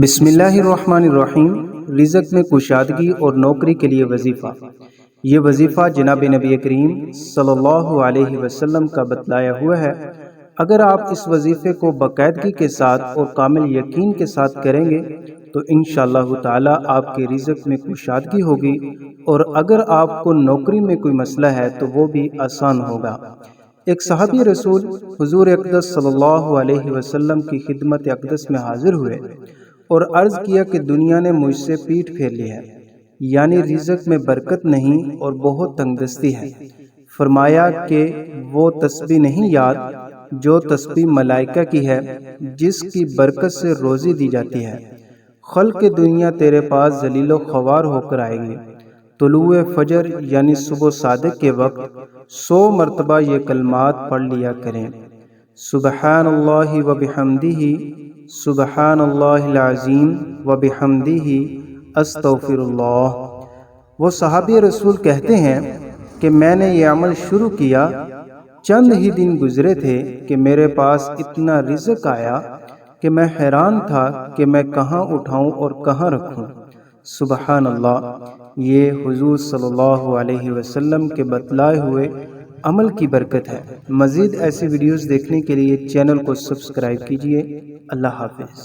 بسم اللہ الرحمن الرحیم۔ رزق میں کشادگی اور نوکری کے لیے وظیفہ۔ یہ وظیفہ جناب نبی کریم صلی اللہ علیہ وسلم کا بتلایا ہوا ہے۔ اگر آپ اس وظیفے کو باقاعدگی کے ساتھ اور کامل یقین کے ساتھ کریں گے تو انشاءاللہ تعالی آپ کے رزق میں کشادگی ہوگی، اور اگر آپ کو نوکری میں کوئی مسئلہ ہے تو وہ بھی آسان ہوگا۔ ایک صحابی رسول حضور اقدس صلی اللہ علیہ وسلم کی خدمت اقدس میں حاضر ہوئے اور عرض کیا کہ دنیا نے مجھ سے پیٹھ پھیر لی ہے، یعنی رزق میں برکت نہیں اور بہت تنگ دستی ہے۔ فرمایا کہ وہ تسبیح نہیں یاد جو تسبیح ملائکہ کی ہے، جس کی برکت سے روزی دی جاتی ہے۔ خلق دنیا تیرے پاس ذلیل و خوار ہو کر آئے گی۔ طلوع فجر یعنی صبح صادق کے وقت 100 مرتبہ یہ کلمات پڑھ لیا کریں: سبحان اللہ و بحمدہ، سبحان اللہ العظیم و بحمدہ، استغفر اللہ۔ وہ صحابی رسول کہتے ہیں کہ میں نے یہ عمل شروع کیا، چند ہی دن گزرے تھے کہ میرے پاس اتنا رزق آیا کہ میں حیران تھا کہ میں کہاں اٹھاؤں اور کہاں رکھوں۔ سبحان اللہ۔ یہ حضور صلی اللہ علیہ وسلم کے بتلائے ہوئے عمل کی برکت ہے۔ مزید ایسی ویڈیوز دیکھنے کے لیے چینل کو سبسکرائب کیجیے۔ اللہ حافظ۔